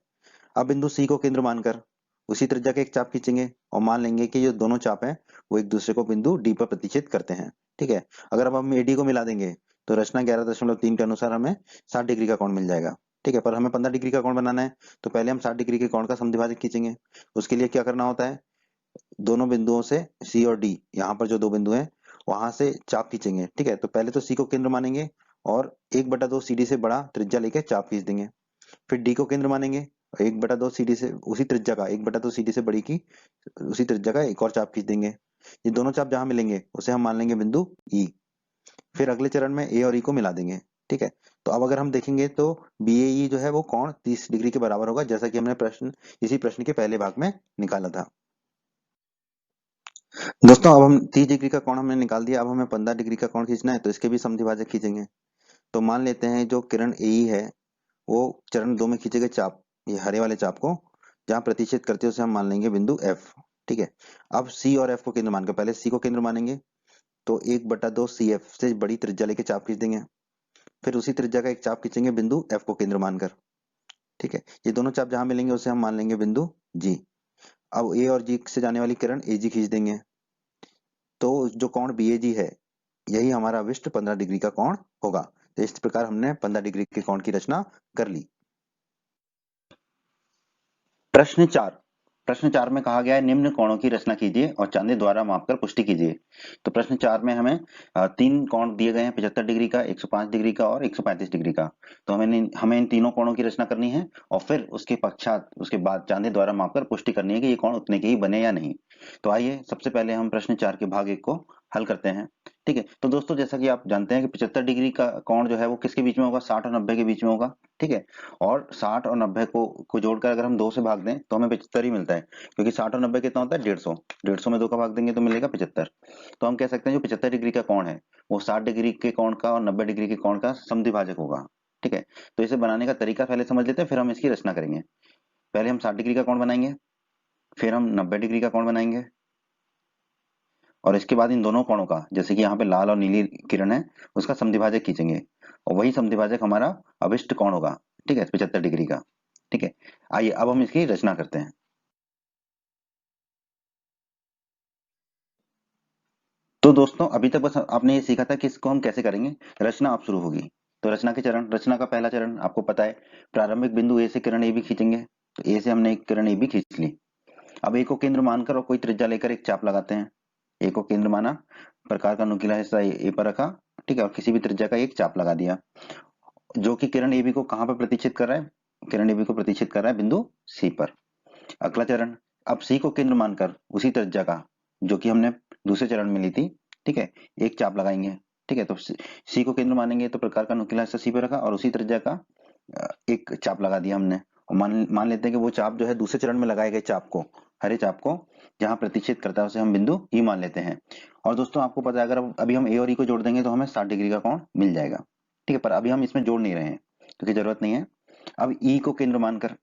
अब बिंदु सी को केंद्र मानकर उसी त्रिज्या का एक चाप खींचेंगे और मान लेंगे कि ये दोनों चाप हैं वो एक दूसरे को बिंदु डी पर प्रतिच्छेद करते हैं। ठीक है। अगर अब हम एडी को मिला देंगे तो रचना 11.3 के अनुसार हमें 60 डिग्री का कोण मिल जाएगा। ठीक है। पर हमें 15 डिग्री का कोण बनाना है, तो पहले हम 60 डिग्री के कोण का समद्विभाजक खींचेंगे। उसके लिए क्या करना होता है, दोनों बिंदुओं से सी और डी, यहाँ पर जो दो बिंदु हैं वहां से चाप खींचेंगे। ठीक है। तो पहले तो सी को केंद्र मानेंगे और 1/2 सी डी से बड़ा त्रिज्या लेके चाप खींच देंगे। फिर डी को केंद्र मानेंगे और 1/2 सीडी से उसी त्रिज्या का, 1/2 सीडी से बड़ी की उसी त्रिज्या का एक और चाप खींच देंगे। ये दोनों चाप जहां मिलेंगे उसे हम मान लेंगे बिंदु ई। फिर अगले चरण में ए और ई को मिला देंगे। ठीक है। तो अब अगर हम देखेंगे तो बी ए ई जो है वो कोण 30 डिग्री के बराबर होगा, जैसा कि हमने इसी प्रश्न के पहले भाग में निकाला था। दोस्तों अब हम 30 डिग्री का कोण हमने निकाल दिया। अब हमें 15 डिग्री का कोण खींचना है, तो इसके भी समद्विभाजक खींचेंगे। तो मान लेते हैं जो किरण ए ई है वो चरण 2 में खींचे गए चाप, ये हरे वाले चाप को जहां प्रतिच्छेद करते हैं उसे हम मान लेंगे बिंदु एफ। ठीक है। अब सी और एफ को केंद्र मानकर, पहले सी को केंद्र मानेंगे तो 1/2 सी एफ से बड़ी त्रिज्या लेके चाप खींच देंगे। फिर उसी त्रिज्या का एक चाप खींचेंगे बिंदु एफ को केंद्र मानकर। ठीक है। ये दोनों चाप जहां मिलेंगे उसे हम मान लेंगे बिंदु जी। अब ए और जी से जाने वाली किरण ए जी खींच देंगे। तो जो कोण बी ए जी है यही हमारा अविष्ट 15 डिग्री का कोण होगा। तो इस प्रकार हमने 15 डिग्री के कोण की रचना कर ली। प्रश्न 4, प्रश्न 4 में कहा गया है निम्न कोणों की रचना कीजिए और चांदे द्वारा मापकर पुष्टि कीजिए। तो प्रश्न 4 में हमें तीन कोण दिए गए हैं, 75 डिग्री का, 105 डिग्री का और 135 डिग्री का। तो हमें इन तीनों कोणों की रचना करनी है और फिर उसके पश्चात उसके बाद चांदे द्वारा मापकर पुष्टि करनी है कि ये कोण उतने के ही बने या नहीं। तो आइए सबसे पहले हम प्रश्न 4 के भाग 1 को हल करते हैं। ठीक है। तो दोस्तों जैसा कि आप जानते हैं कि 75 डिग्री का कोण जो है वो किसके बीच में होगा, 60 और 90 के बीच में होगा। ठीक है। और 60 और 90 को जोड़कर अगर हम 2 से भाग दें तो हमें 75 ही मिलता है, क्योंकि 60 और 90 कितना होता है, 150। 150 में 2 का भाग देंगे तो मिलेगा 75। तो हम कह सकते हैं जो 75 डिग्री का कोण है वो 60 डिग्री के कोण का और 90 डिग्री के कोण का समद्विभाजक होगा। ठीक है। तो इसे बनाने का तरीका पहले समझ लेते हैं, फिर हम इसकी रचना करेंगे। पहले हम 60 डिग्री का कोण बनाएंगे, फिर हम 90 डिग्री का कोण बनाएंगे और इसके बाद इन दोनों कोणों का, जैसे कि यहाँ पे लाल और नीली किरण है, उसका समद्विभाजक खींचेंगे। और वही समद्विभाजक हमारा अभिष्ट कोण होगा, ठीक है, 75 डिग्री का। ठीक है, आइए अब हम इसकी रचना करते हैं। तो दोस्तों अभी तक बस आपने ये सीखा था कि इसको हम कैसे करेंगे, रचना अब शुरू होगी। तो रचना के चरण, रचना का पहला चरण आपको पता है, प्रारंभिक बिंदु ए से किरण ए बी खींचेंगे। तो ए से हमने एक किरण ए बी खींच ली। अब ए को केंद्र मानकर और कोई त्रिज्या लेकर एक चाप लगाते हैं। ए को केंद्र माना, प्रकार का नुकीला हिस्सा ए पर रखा, ठीक है, और किसी भी त्रिज्या का एक चाप लगा दिया, जो कि किरण ए बी को कहाँ पर प्रतिच्छेद कर रहा है, किरण ए बी को प्रतिच्छेद कर रहा है बिंदु सी पर। अगला चरण, अब सी को केंद्र मानकर उसी त्रिज्या का, जो कि हमने दूसरे चरण में ली थी, ठीक है, एक चाप लगाएंगे। ठीक है, तो सी को केंद्र मानेंगे तो प्रकार का नुकीला हिस्सा सी पे रखा और उसी त्रिज्या का एक चाप लगा दिया हमने। और मान मान लेते हैं कि वो चाप जो है दूसरे चरण में लगाए गए चाप को, हरे चाप को जहां प्रतिच्छेद करता है उसे हम बिंदु ई मान लेते हैं। और दोस्तों आपको पता है अगर अभी हम ए और ई को जोड़ देंगे तो हमें 60 डिग्री का कोण मिल जाएगा। ठीक है, पर अभी हम इसमें जोड़ नहीं रहे हैं क्योंकि जरूरत नहीं है। अब ई को केंद्र मानकर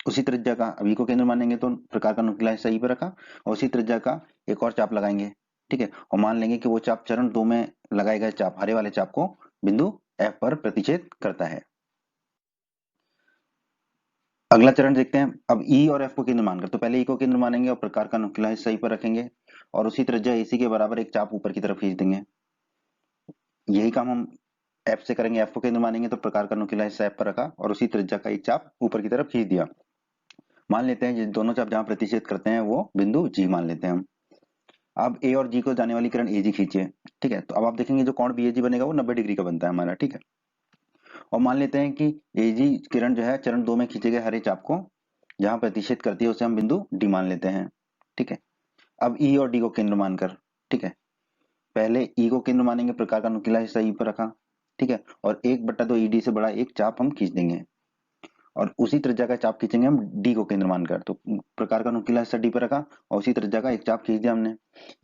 उसी त्रिज्या का, अब ई को केंद्र मानेंगे तो प्रकार का नुकीला हिस्सा ई पे रखा और उसी त्रिज्या का एक और चाप लगाएंगे। ठीक है, और मान लेंगे कि वो चाप चरण 2 में लगाए गए चाप, हरे वाले चाप को बिंदु एफ पर प्रतिच्छेद करता है। अगला चरण देखते हैं, अब ई और एफ को केंद्र मानकर, तो पहले ई को केंद्र मानेंगे और प्रकार का नुकीला हिस्सा ई पर रखेंगे और उसी त्रिज्या एसी के बराबर एक चाप ऊपर की तरफ खींच देंगे। यही काम हम एफ से करेंगे, एफ को केंद्र मानेंगे तो प्रकार का नुकीला हिस्सा एफ पर रखा और उसी त्रिज्या का एक चाप ऊपर की तरफ खींच दिया। मान लेते हैं ये दोनों चाप जहां प्रतिच्छेद करते हैं वो बिंदु जी मान लेते हैं हम। अब ए और जी को जाने वाली किरण एजी खींचिए। ठीक है, तो अब आप देखेंगे जो कोण बीएजी बनेगा वो 90 डिग्री का बनता है हमारा। ठीक है, और मान लेते हैं कि एजी किरण जो है चरण 2 में खींचे गए हरे चाप को जहां प्रतिच्छेद करती है उसे हम बिंदु डी मान लेते हैं। ठीक है, अब ई और डी को केंद्र मानकर, ठीक है, पहले ई को केंद्र मानेंगे, प्रकार का नुकीला हिस्सा ई पर रखा, ठीक है, और 1/2 ईडी से बड़ा एक चाप हम खींच देंगे और उसी त्रिज्या का चाप खींचेंगे हम डी को केंद्र मानकर, तो प्रकार का नुकीला हिस्सा डी पर रखा और उसी त्रिज्या का एक चाप खींच दिया हमने।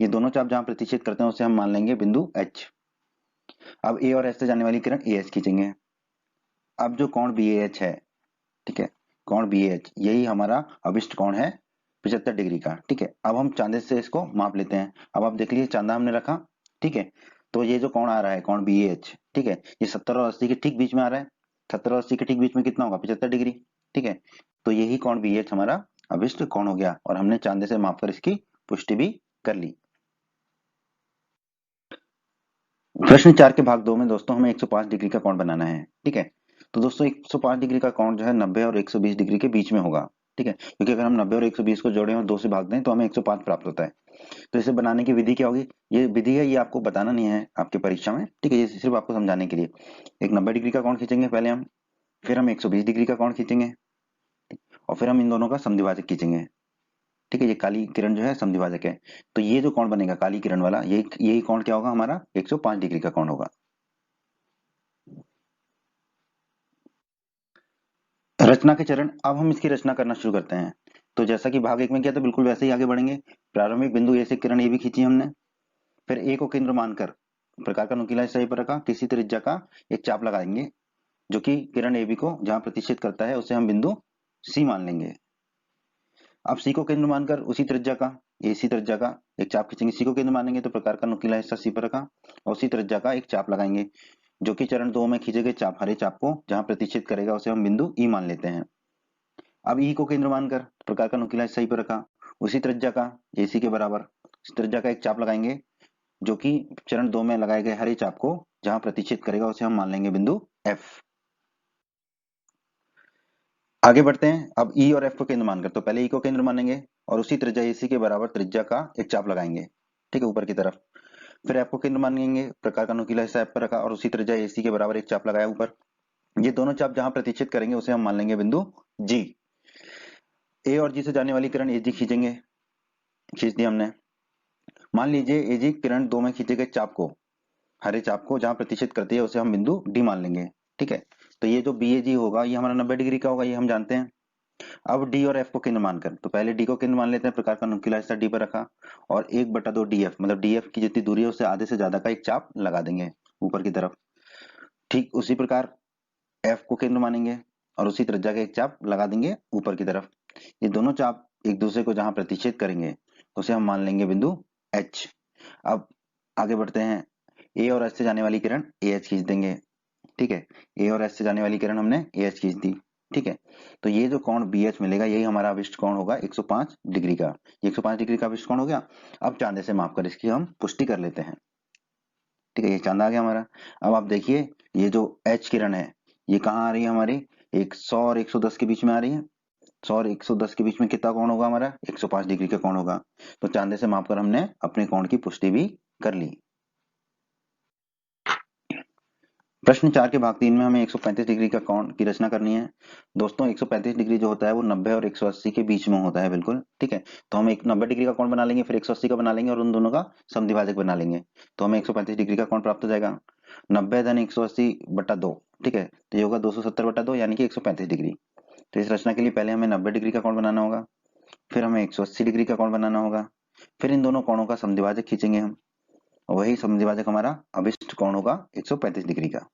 ये दोनों चाप जहां प्रतिच्छेद करते हैं उसे हम मान लेंगे बिंदु एच। अब ए और एच से जाने वाली किरण ए एच खींचेंगे। अब जो कोण बी एच है, ठीक है, कोण बी एच यही हमारा अभिष्ट कोण है 75 डिग्री का। ठीक है, अब हम चांदे से इसको माप लेते हैं। अब आप देख लीजिए चांदा हमने रखा, ठीक है, तो ये जो कोण आ रहा है कोण बी एच, ठीक है, ये 70 और 80 के ठीक बीच में आ रहा है। 70 और 80 के ठीक बीच में कितना होगा, 75 डिग्री। ठीक है, तो यही कोण बी एच हमारा अभिष्ट कोण हो गया और हमने चांदे से मापकर इसकी पुष्टि भी कर ली। प्रश्न 4 के भाग 2 में दोस्तों हमें 105 डिग्री का कोण बनाना है। ठीक है, तो दोस्तों 105 डिग्री का कोण जो है 90 और 120 डिग्री के बीच में होगा। ठीक है, क्योंकि अगर हम 90 और 120 को जोड़ें और 2 से भाग दें तो हमें 105 प्राप्त होता है। तो इसे बनाने की विधि क्या होगी, ये विधि है, ये आपको बताना नहीं है आपके परीक्षा में। ठीक है, ये सिर्फ आपको समझाने के लिए। एक 90 डिग्री का कोण खींचेंगे पहले हम, फिर हम 120 डिग्री का कोण खींचेंगे और फिर हम इन दोनों का समद्विभाजक खींचेंगे। ठीक है, ये काली किरण जो है समद्विभाजक है, तो ये जो कोण बनेगा काली किरण वाला, यही कोण क्या होगा हमारा 105 डिग्री का कोण होगा। रचना के चरण, अब हम इसकी रचना करना शुरू करते हैं। तो जैसा कि भाग 1 में किया था बिल्कुल वैसे ही आगे बढ़ेंगे। प्रारंभिक बिंदु ए से किरण ए भी खींची हमने, फिर ए को केंद्र मानकर प्रकार का नुकीला हिस्सा ए पर रखा, किसी त्रिज्या का एक चाप लगाएंगे जो कि किरण ए बी को जहां प्रतिच्छेद करता है उसे हम बिंदु सी मान लेंगे। अब सी को केंद्र मानकर उसी त्रिज्या का, एसी त्रिज्या का एक चाप खींचेंगे। सी को केंद्र मानेंगे तो प्रकार का नुकीला हिस्सा सी पर रखा और उसी त्रिज्या का एक चाप लगाएंगे जो कि चरण 2 में खींचे गए चाप, हरे चाप को जहां प्रतिच्छेद करेगा उसे हम बिंदु ई मान लेते हैं। अब ई को केंद्र मानकर प्रकार का नुकीला हिस्सा ई पर रखा, उसी त्रिज्या का, एसी के बराबर इस त्रिज्या का एक चाप लगाएंगे जो कि चरण 2 में लगाए गए हरे चाप को जहां प्रतिच्छेद करेगा उसे हम मान लेंगे बिंदु एफ। आगे बढ़ते हैं, अब ई और एफ को केंद्र मानकर, तो पहले ई को केंद्र मानेंगे और उसी त्रिज्या एसी के बराबर त्रिज्या का एक चाप लगाएंगे, ठीक है, ऊपर की तरफ। फिर एफ को केंद्र मानेंगे, प्रकार का नुकीला हिस्सा एफ पर रखा और उसी त्रिज्या एसी के बराबर एक चाप लगाया ऊपर। ये दोनों चाप जहां प्रतिच्छेद करेंगे उसे हम मान लेंगे बिंदु जी। ए और जी से जाने वाली किरण एजी खींचेंगे, खींच दी हमने। मान लीजिए एजी किरण 2 में खींचे गए चाप को, हरे चाप को जहां प्रतिच्छेद करती है उसे हम बिंदु डी मान लेंगे। ठीक है, तो ये जो बी ए जी होगा ये हमारा 90 डिग्री का होगा, ये हम जानते हैं। अब डी और एफ को केंद्र मानकर, तो पहले डी को केंद्र मान लेते हैं, प्रकार का नुकीला हिस्सा डी पर रखा और 1/2 डी एफ, मतलब डी एफ की जितनी दूरी है उससे आधे से ज्यादा का एक चाप लगा देंगे ऊपर की तरफ। ठीक उसी प्रकार एफ को केंद्र मानेंगे और उसी त्रिज्या का एक चाप लगा देंगे ऊपर की तरफ। ये दोनों चाप एक दूसरे को जहां प्रतिच्छेद करेंगे उसे हम मान लेंगे बिंदु एच। अब आगे बढ़ते हैं, ए और एच से जाने वाली किरण ए एच खींच देंगे। ठीक है, ए और एस से जाने वाली किरण हमने ए एच खींच दी। ठीक है, तो ये जो कोण बी एच मिलेगा यही हमारा अभिष्ट कोण होगा 105 डिग्री का। 105 डिग्री का अभिष्ट कोण हो गया। अब चांदे से माप कर इसकी हम पुष्टि कर लेते हैं। ठीक है, ये चांदा आ गया हमारा। अब आप देखिए ये जो एच किरण है ये कहाँ आ रही है हमारी, 100 और 110 के बीच में आ रही है। 100 और 110 के बीच में कितना कोण होगा हमारा, 105 डिग्री का कोण होगा। तो चांदे से मापकर हमने अपने कोण की पुष्टि भी कर ली। प्रश्न 4 के भाग 3 में हमें 135 डिग्री का कोण की रचना करनी है। दोस्तों 135 डिग्री जो होता है वो 90 और 180 के बीच में होता है बिल्कुल। ठीक है, तो हम एक 90 डिग्री का कोण बना लेंगे, फिर 180 का बना लेंगे और उन दोनों का समद्विभाजक बना लेंगे। तो हमें 135 डिग्री का कोण प्राप्त हो जाएगा। 90 धन 180 बटा 2। ठीक है, तो ये होगा 270 बटा 2 यानी कि 135 डिग्री। तो इस रचना के लिए पहले हमें 90 डिग्री का कोण बनाना होगा, फिर हमें 180 डिग्री का कोण बनाना होगा, फिर इन दोनों कोणों का समद्विभाजक खींचेंगे हम, और वही समद्विभाजक हमारा अभिष्ट कोण होगा 135 डिग्री का।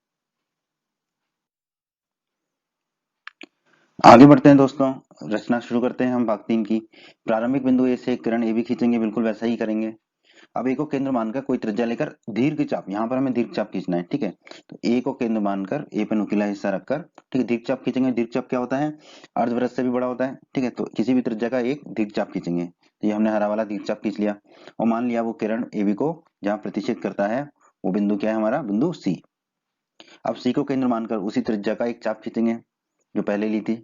आगे बढ़ते हैं दोस्तों, रचना शुरू करते हैं हम भाग 3 की। प्रारंभिक बिंदु ए से एक किरण ए भी खींचेंगे, बिल्कुल वैसा ही करेंगे। अब ए को केंद्र मानकर कोई त्रिज्या लेकर दीर्घ चाप, यहाँ पर हमें दीर्घ चाप खींचना है। ठीक है, तो ए को केंद्र मानकर ए पे नुकीला हिस्सा रखकर ठीक है दीर्घ चाप खींचेंगे। दीर्घ चाप क्या होता है, अर्धवृत्त से भी बड़ा होता है। ठीक है, तो किसी भी त्रिज्या का एक दीर्घ चाप खींचेंगे। तो ये हमने हरा वाला दीर्घ चाप खींच लिया और मान लिया वो किरण ए बी को जहाँ प्रतिच्छेद करता है वो बिंदु क्या है हमारा, बिंदु सी। अब सी को केंद्र मानकर उसी त्रिज्या का एक चाप खींचेंगे जो पहले ली थी।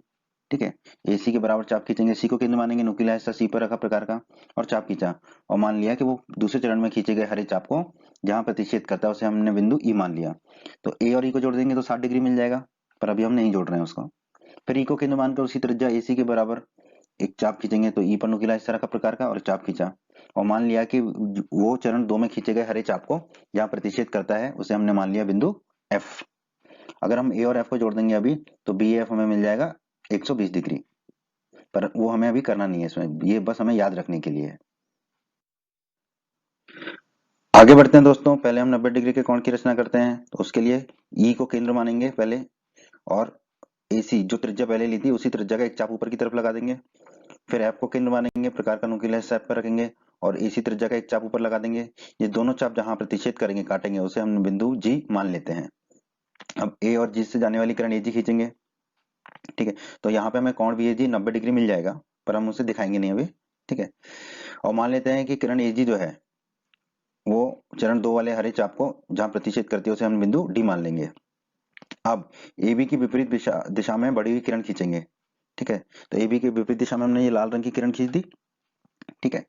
ठीक है, एसी के बराबर चाप खींचेंगे, सी को केंद्र मानेंगे, नुकीला हिस्सा सी पर रखा प्रकार का और चाप खींचा और मान लिया कि वो दूसरे चरण में खींचे गए हरे चाप को जहां प्रतिच्छेद करता है उसे हमने बिंदु ई मान लिया। तो ए और ई को जोड़ देंगे तो 60 डिग्री मिल जाएगा, पर अभी हम नहीं जोड़ रहे हैं उसको। फिर ई को केंद्र मानकर उसी त्रिज्या एसी के बराबर एक चाप खींचेंगे, तो ई पर नुकीला हिस्सा रखा प्रकार का और चाप खींचा और मान लिया कि वो चरण 2 में खींचे गए हरे चाप को जहां प्रतिच्छेद करता है उसे हमने मान लिया बिंदु एफ। अगर हम ए और एफ को जोड़ देंगे अभी तो बी एफ हमें मिल जाएगा 120 डिग्री, पर वो हमें अभी करना नहीं है इसमें, ये बस हमें याद रखने के लिए है। आगे बढ़ते हैं दोस्तों, पहले हम 90 डिग्री के कोण की रचना करते हैं। तो उसके लिए ई को केंद्र मानेंगे पहले और एसी जो त्रिज्या पहले ली थी उसी त्रिज्या का एक चाप ऊपर की तरफ लगा देंगे। फिर एफ को केंद्र मानेंगे, प्रकार का नुकीला हिस्सा एफ पर रखेंगे और एसी त्रिज्या का एक चाप ऊपर लगा देंगे। ये दोनों चाप जहां प्रतिच्छेद करेंगे काटेंगे उसे हम बिंदु जी मान लेते हैं। अब ए और जी से जाने वाली किरण एजी खींचेंगे। ठीक है, तो यहाँ पे हमें कोण भी एजी 90 डिग्री मिल जाएगा, पर हम उसे दिखाएंगे नहीं अभी। ठीक है, और मान लेते हैं कि किरण एजी जो है वो चरण 2 वाले हरे चाप को जहां प्रतिच्छेद करती है उसे हम बिंदु डी मान लेंगे। अब एबी की विपरीत दिशा दिशा में बढ़ी हुई किरण खींचेंगे। ठीक है, तो एबी की विपरीत दिशा में हमने ये लाल रंग की किरण खींच दी। ठीक है,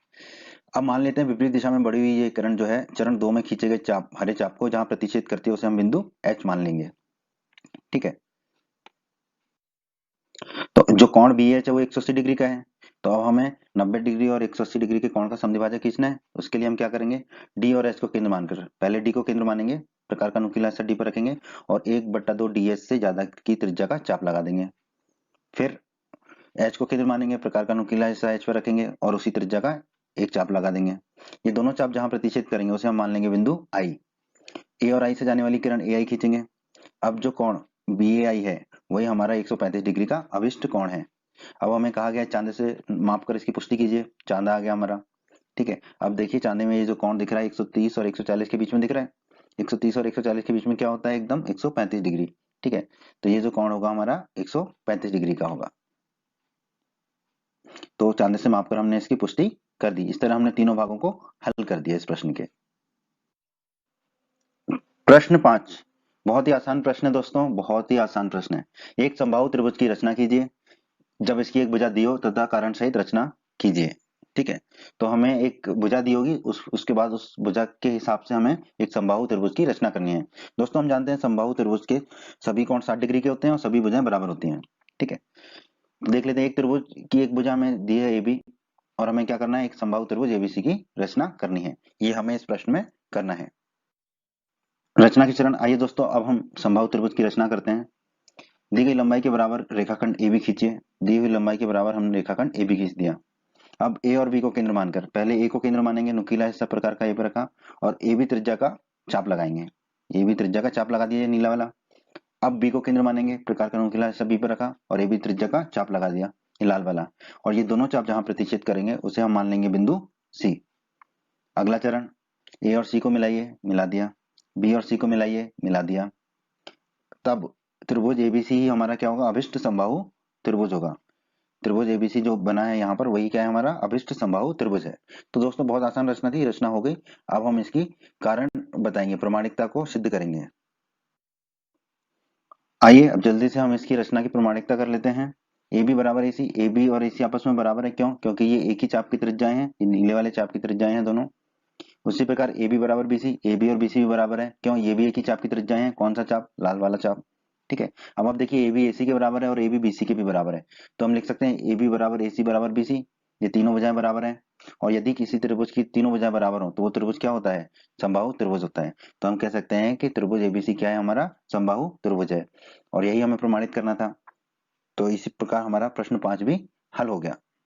अब मान लेते हैं विपरीत दिशा में बढ़ी हुई ये किरण जो है चरण 2 में खींचे गए चाप हरे चाप को जहां प्रतिच्छेद करती है उसे हम बिंदु एच मान लेंगे। ठीक है, तो जो कोण बी एच है वो 180 डिग्री का है। तो अब हमें 90 डिग्री और 180 डिग्री के कोण का समद्विभाजक खींचना है। उसके लिए हम क्या करेंगे, डी और एच को केंद्र मानकर पहले डी को केंद्र मानेंगे, प्रकार का नुकीला हिस्सा डी पर रखेंगे और 1/2 डी एच से ज्यादा की त्रिज्या का चाप लगा देंगे। फिर एच को केंद्र मानेंगे, प्रकार का नुकीला हिस्सा एच पर रखेंगे और उसी त्रिज्या का एक चाप लगा देंगे। ये दोनों चाप जहां प्रतिच्छेद करेंगे उसे हम मान लेंगे बिंदु आई। ए और आई से जाने वाली किरण ए आई खींचेंगे। अब जो कोण बी ए आई है वही हमारा 135 डिग्री का अभिष्ट कोण है। अब हमें कहा गया चांदे से माप कर इसकी पुष्टि कीजिए। चांदा आ गया हमारा। ठीक है, अब देखिए चांदे में ये जो कोण दिख रहा है 130 और 140 के बीच में दिख रहा है। 130 और 140 के बीच में क्या होता है, एकदम 135 डिग्री। ठीक है, तो ये जो कोण होगा हमारा 135 डिग्री का होगा। तो चांदे से मापकर हमने इसकी पुष्टि कर दी। इस तरह हमने तीनों भागों को हल कर दिया इस प्रश्न के। प्रश्न 5 बहुत ही आसान प्रश्न है दोस्तों, बहुत ही आसान प्रश्न है। एक समबाहु त्रिभुज की रचना कीजिए जब इसकी एक भुजा दी हो तथा कारण सहित रचना कीजिए। ठीक है, तो हमें एक भुजा दी होगी उसके बाद उस भुजा के हिसाब से हमें एक समबाहु त्रिभुज की रचना करनी है। दोस्तों हम जानते हैं समबाहु त्रिभुज के सभी कोण 60 डिग्री के होते हैं और सभी भुजाएं बराबर होती हैं। ठीक है, देख लेते हैं एक त्रिभुज की एक भुजा हमें दी है एबी और हमें क्या करना है, एक समबाहु त्रिभुज एबीसी की रचना करनी है। ये हमें इस प्रश्न में करना है। रचना के चरण, आइए दोस्तों अब हम समबाहु त्रिभुज की रचना करते हैं। दी गई लंबाई के बराबर रेखाखंड ए बी खींचिए। दी हुई लंबाई के बराबर हमने रेखाखंड ए बी खींच दिया। अब ए और बी को केंद्र मानकर पहले ए को केंद्र मानेंगे, नुकीला हिस्सा प्रकार का ए पर रखा और ए बी त्रिज्या का चाप लगाएंगे। ए बी त्रिज्या का चाप लगा दिया नीला वाला। अब बी को केंद्र मानेंगे, प्रकार का नुकीला हिस्सा बी पर रखा और ए बी त्रिज्या का चाप लगा दिया ये लाल वाला। और ये दोनों चाप जहां प्रतिच्छेद करेंगे उसे हम मान लेंगे बिंदु सी। अगला चरण, ए और सी को मिलाइए, मिला दिया। बी और सी को मिलाइए, मिला दिया। तब त्रिभुज एबीसी ही हमारा क्या होगा, अभिष्ट समबाहु त्रिभुज होगा। त्रिभुज एबीसी जो बना है यहाँ पर वही क्या है, हमारा अभिष्ट समबाहु त्रिभुज है। तो दोस्तों बहुत आसान रचना थी, रचना हो गई। अब हम इसकी कारण बताएंगे, प्रामाणिकता को सिद्ध करेंगे। आइए अब जल्दी से हम इसकी रचना की प्रामाणिकता कर लेते हैं। ए बी बराबर ए सी, ए बी और ए सी आपस में बराबर है, क्यों? क्योंकि ये एक ही चाप की त्रिज्याएं हैं, ये नीले वाले चाप की त्रिज्याएं हैं दोनों। उसी प्रकार ए बी बराबर बी सी, ए बी और बी सी भी बराबर है, क्यों? ये भी एक ही चाप की त्रिज्याएं हैं। कौन सा चाप? लाल वाला चाप। ठीक है। अब आप देखिए ए बी ए सी के बराबर है और ए बी बी सी के भी बराबर है, तो हम लिख सकते हैं ए बी बराबर ए सी बराबर बी सी। ये तीनों भुजाएं बराबर हैं। और यदि किसी त्रिभुज की तीनों भुजाएं बराबर हो तो वो त्रिभुज क्या होता है? समबाहु त्रिभुज होता है। तो हम कह सकते हैं कि त्रिभुज एबीसी क्या है, हमारा समबाहु त्रिभुज है। और यही हमें प्रमाणित करना था। तो इसी प्रकार हमारा प्रश्न 5 भी हल हो गया।